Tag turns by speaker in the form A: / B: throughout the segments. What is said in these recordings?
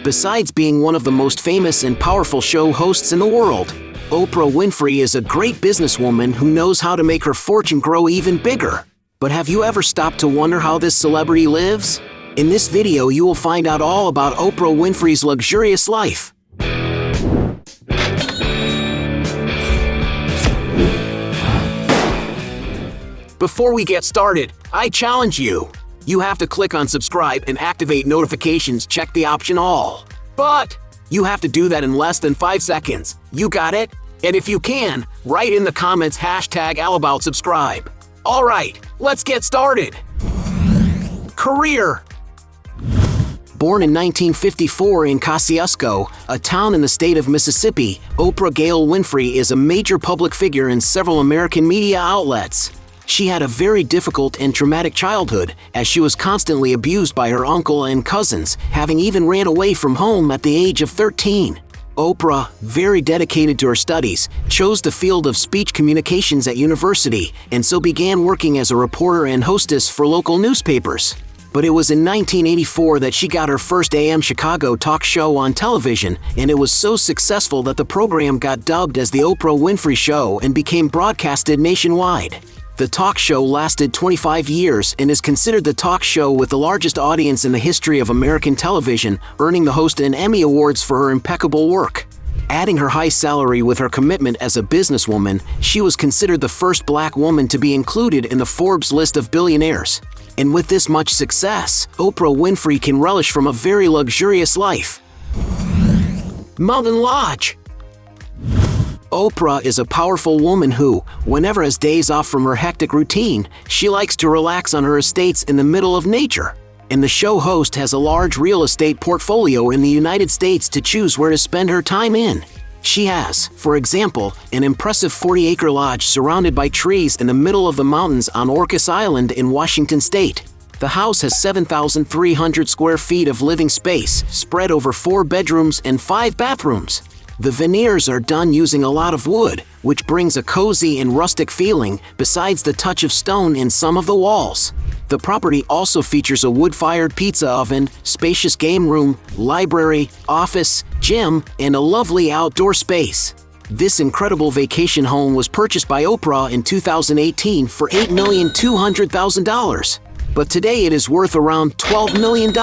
A: Besides being one of the most famous and powerful show hosts in the world, Oprah Winfrey is a great businesswoman who knows how to make her fortune grow even bigger. But have you ever stopped to wonder how this celebrity lives? In this video, you will find out all about Oprah Winfrey's luxurious life. Before we get started, I challenge you. You have to click on subscribe and activate notifications. Check the option all. But you have to do that in less than 5 seconds. You got it? And if you can, write in the comments #allaboutSubscribe. Alright, let's get started. Career. Born in 1954 in Kosciuszko, a town in the state of Mississippi, Oprah Gayle Winfrey is a major public figure in several American media outlets. She had a very difficult and traumatic childhood, as she was constantly abused by her uncle and cousins, having even ran away from home at the age of 13. Oprah, very dedicated to her studies, chose the field of speech communications at university, and so began working as a reporter and hostess for local newspapers. But it was in 1984 that she got her first AM Chicago talk show on television, and it was so successful that the program got dubbed as The Oprah Winfrey Show and became broadcasted nationwide. The talk show lasted 25 years and is considered the talk show with the largest audience in the history of American television, earning the host an Emmy Awards for her impeccable work. Adding her high salary with her commitment as a businesswoman, she was considered the first black woman to be included in the Forbes list of billionaires. And with this much success, Oprah Winfrey can relish from a very luxurious life. Mountain Lodge. Oprah is a powerful woman who, whenever has days off from her hectic routine, she likes to relax on her estates in the middle of nature. And the show host has a large real estate portfolio in the United States to choose where to spend her time in. She has, for example, an impressive 40-acre lodge surrounded by trees in the middle of the mountains on Orcas Island in Washington state. The house has 7,300 square feet of living space, spread over 4 bedrooms and 5 bathrooms. The veneers are done using a lot of wood, which brings a cozy and rustic feeling, besides the touch of stone in some of the walls. The property also features a wood-fired pizza oven, spacious game room, library, office, gym, and a lovely outdoor space. This incredible vacation home was purchased by Oprah in 2018 for $8,200,000. But today it is worth around $12 million.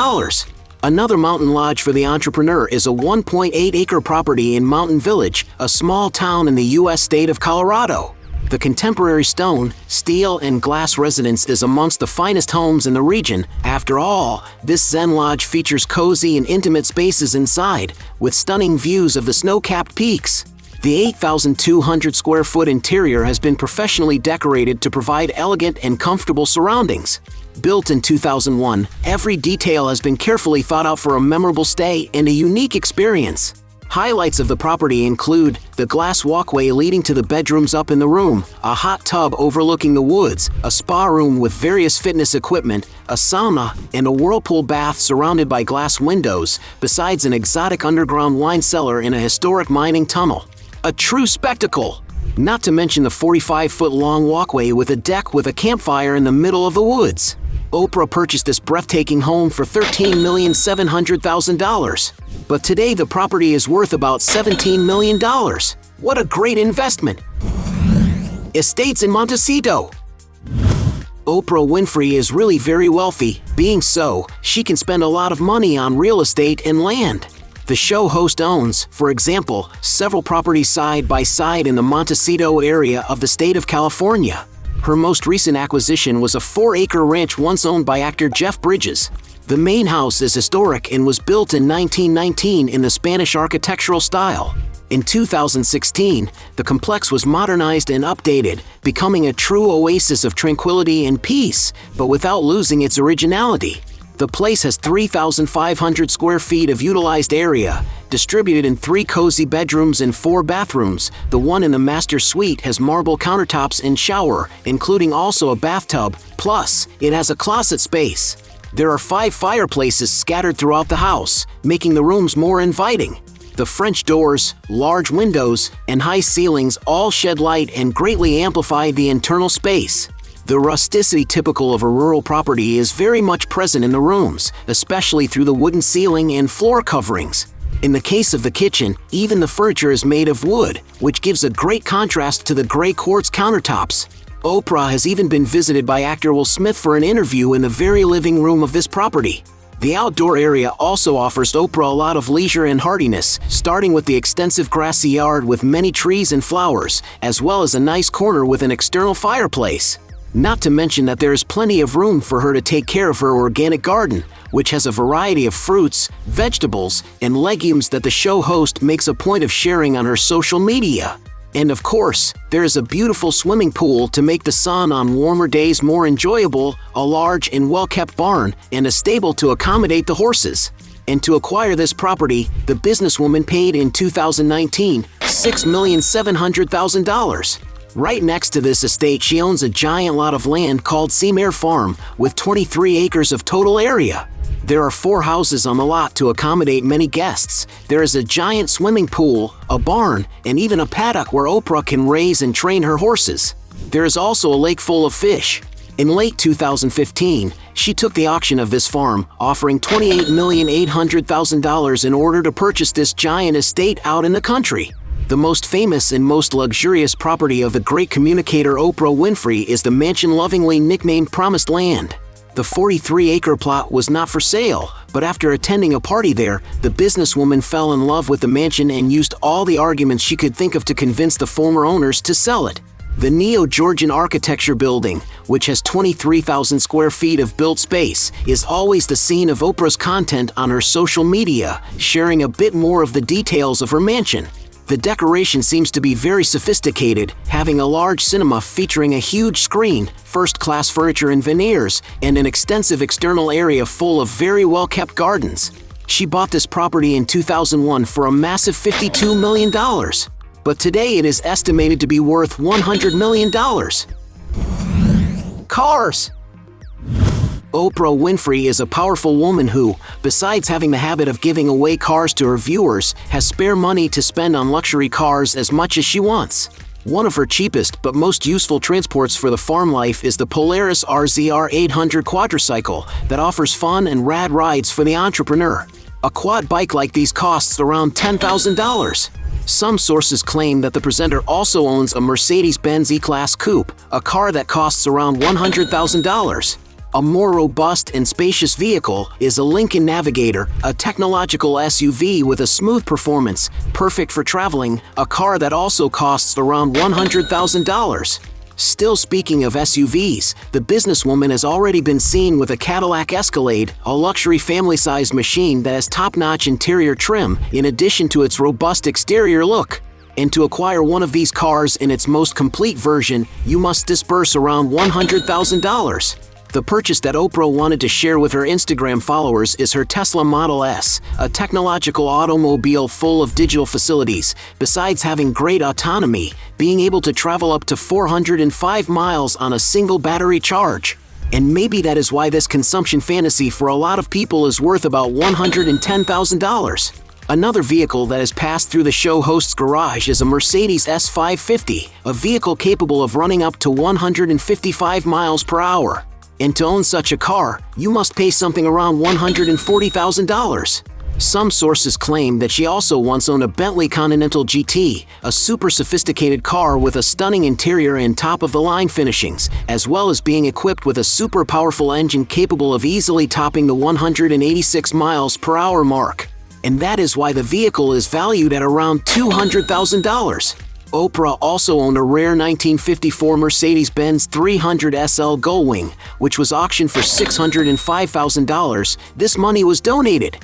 A: Another mountain lodge for the entrepreneur is a 1.8-acre property in Mountain Village, a small town in the U.S. state of Colorado. The contemporary stone, steel, and glass residence is amongst the finest homes in the region. After all, this Zen lodge features cozy and intimate spaces inside, with stunning views of the snow-capped peaks. The 8,200 square foot interior has been professionally decorated to provide elegant and comfortable surroundings. Built in 2001, every detail has been carefully thought out for a memorable stay and a unique experience. Highlights of the property include the glass walkway leading to the bedrooms up in the room, a hot tub overlooking the woods, a spa room with various fitness equipment, a sauna, and a whirlpool bath surrounded by glass windows, besides an exotic underground wine cellar in a historic mining tunnel. A true spectacle! Not to mention the 45-foot-long walkway with a deck with a campfire in the middle of the woods. Oprah purchased this breathtaking home for $13,700,000. But today the property is worth about $17 million. What a great investment! Estates in Montecito. Oprah Winfrey is really very wealthy. Being so, she can spend a lot of money on real estate and land. The show host owns, for example, several properties side by side in the Montecito area of the state of California. Her most recent acquisition was a 4-acre ranch once owned by actor Jeff Bridges. The main house is historic and was built in 1919 in the Spanish architectural style. In 2016, the complex was modernized and updated, becoming a true oasis of tranquility and peace, but without losing its originality. The place has 3,500 square feet of utilized area, distributed in 3 cozy bedrooms and 4 bathrooms. The one in the master suite has marble countertops and shower, including also a bathtub, plus it has a closet space. There are 5 fireplaces scattered throughout the house, making the rooms more inviting. The French doors, large windows, and high ceilings all shed light and greatly amplify the internal space. The rusticity typical of a rural property is very much present in the rooms, especially through the wooden ceiling and floor coverings. In the case of the kitchen, even the furniture is made of wood, which gives a great contrast to the gray quartz countertops. Oprah has even been visited by actor Will Smith for an interview in the very living room of this property. The outdoor area also offers Oprah a lot of leisure and hardiness, starting with the extensive grassy yard with many trees and flowers, as well as a nice corner with an external fireplace. Not to mention that there is plenty of room for her to take care of her organic garden, which has a variety of fruits, vegetables, and legumes that the show host makes a point of sharing on her social media. And of course, there is a beautiful swimming pool to make the sun on warmer days more enjoyable, a large and well-kept barn, and a stable to accommodate the horses. And to acquire this property, the businesswoman paid in 2019 $6,700,000. Right next to this estate, she owns a giant lot of land called Seamare Farm with 23 acres of total area. There are 4 houses on the lot to accommodate many guests. There is a giant swimming pool, a barn, and even a paddock where Oprah can raise and train her horses. There is also a lake full of fish. In late 2015, she took the auction of this farm, offering $28,800,000 in order to purchase this giant estate out in the country. The most famous and most luxurious property of the great communicator Oprah Winfrey is the mansion lovingly nicknamed Promised Land. The 43-acre plot was not for sale, but after attending a party there, the businesswoman fell in love with the mansion and used all the arguments she could think of to convince the former owners to sell it. The Neo-Georgian architecture building, which has 23,000 square feet of built space, is always the scene of Oprah's content on her social media, sharing a bit more of the details of her mansion. The decoration seems to be very sophisticated, having a large cinema featuring a huge screen, first-class furniture and veneers, and an extensive external area full of very well-kept gardens. She bought this property in 2001 for a massive $52 million, but today it is estimated to be worth $100 million. Cars. Oprah Winfrey is a powerful woman who, besides having the habit of giving away cars to her viewers, has spare money to spend on luxury cars as much as she wants. One of her cheapest but most useful transports for the farm life is the Polaris RZR 800 quadricycle that offers fun and rad rides for the entrepreneur. A quad bike like these costs around $10,000. Some sources claim that the presenter also owns a Mercedes-Benz E-Class Coupe, a car that costs around $100,000. A more robust and spacious vehicle is a Lincoln Navigator, a technological SUV with a smooth performance, perfect for traveling, a car that also costs around $100,000. Still speaking of SUVs, the businesswoman has already been seen with a Cadillac Escalade, a luxury family-sized machine that has top-notch interior trim in addition to its robust exterior look. And to acquire one of these cars in its most complete version, you must disburse around $100,000. The purchase that Oprah wanted to share with her Instagram followers is her Tesla Model S, a technological automobile full of digital facilities, besides having great autonomy, being able to travel up to 405 miles on a single battery charge. And maybe that is why this consumption fantasy for a lot of people is worth about $110,000. Another vehicle that has passed through the show host's garage is a Mercedes S550, a vehicle capable of running up to 155 miles per hour. And to own such a car, you must pay something around $140,000. Some sources claim that she also once owned a Bentley Continental GT, a super sophisticated car with a stunning interior and top-of-the-line finishings, as well as being equipped with a super powerful engine capable of easily topping the 186 miles per hour mark. And that is why the vehicle is valued at around $200,000. Oprah also owned a rare 1954 Mercedes-Benz 300 SL Gullwing, which was auctioned for $605,000. This money was donated.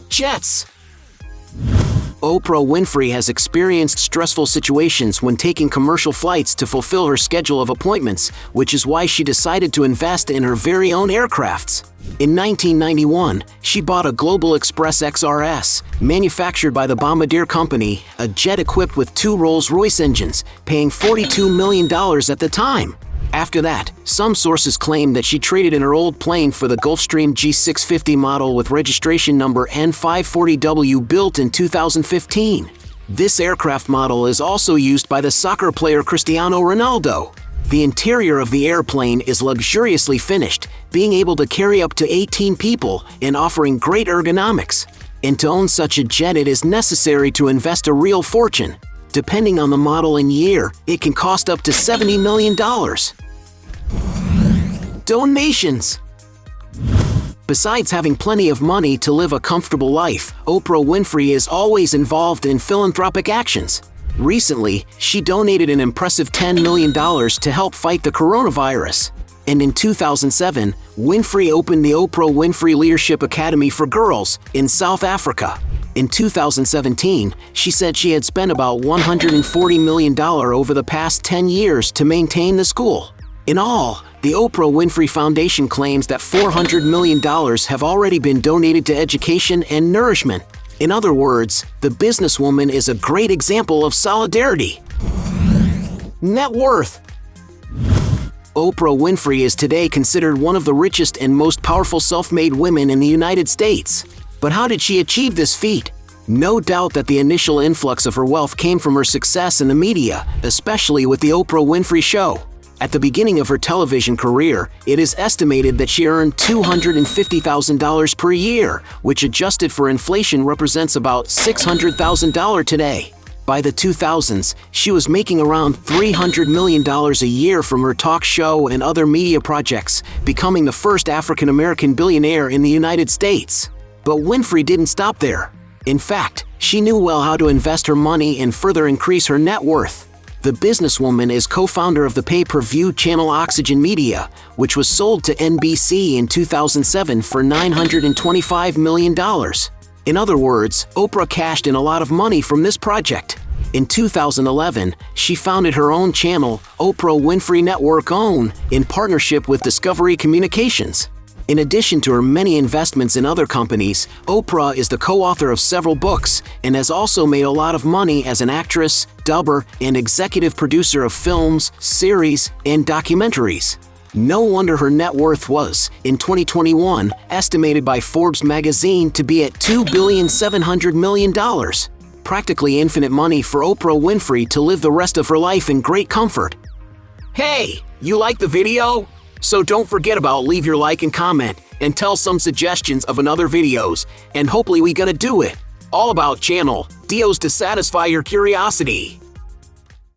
A: Jets. Oprah Winfrey has experienced stressful situations when taking commercial flights to fulfill her schedule of appointments, which is why she decided to invest in her very own aircrafts. In 1991, she bought a Global Express XRS, manufactured by the Bombardier Company, a jet equipped with 2 Rolls-Royce engines, paying $42 million at the time. After that, some sources claim that she traded in her old plane for the Gulfstream G650 model with registration number N540W built in 2015. This aircraft model is also used by the soccer player Cristiano Ronaldo. The interior of the airplane is luxuriously finished, being able to carry up to 18 people and offering great ergonomics. And to own such a jet, it is necessary to invest a real fortune. Depending on the model and year, it can cost up to $70 million. Donations. Besides having plenty of money to live a comfortable life, Oprah Winfrey is always involved in philanthropic actions. Recently, she donated an impressive $10 million to help fight the coronavirus. And in 2007, Winfrey opened the Oprah Winfrey Leadership Academy for Girls in South Africa. In 2017, she said she had spent about $140 million over the past 10 years to maintain the school. In all, the Oprah Winfrey Foundation claims that $400 million have already been donated to education and nourishment. In other words, the businesswoman is a great example of solidarity. Net worth. Oprah Winfrey is today considered one of the richest and most powerful self-made women in the United States. But how did she achieve this feat? No doubt that the initial influx of her wealth came from her success in the media, especially with The Oprah Winfrey Show. At the beginning of her television career, it is estimated that she earned $250,000 per year, which adjusted for inflation represents about $600,000 today. By the 2000s, she was making around $300 million a year from her talk show and other media projects, becoming the first African-American billionaire in the United States. But Winfrey didn't stop there. In fact, she knew well how to invest her money and further increase her net worth. The businesswoman is co-founder of the pay-per-view channel Oxygen Media, which was sold to NBC in 2007 for $925 million. In other words, Oprah cashed in a lot of money from this project. In 2011, she founded her own channel, Oprah Winfrey Network OWN, in partnership with Discovery Communications. In addition to her many investments in other companies, Oprah is the co-author of several books and has also made a lot of money as an actress, dubber, and executive producer of films, series, and documentaries. No wonder her net worth was, in 2021, estimated by Forbes magazine to be at $2.7 billion. Practically infinite money for Oprah Winfrey to live the rest of her life in great comfort. Hey, you like the video? So don't forget about leave your like and comment, and tell some suggestions of another videos, and hopefully we gonna do it. All about channel, deals to satisfy your curiosity.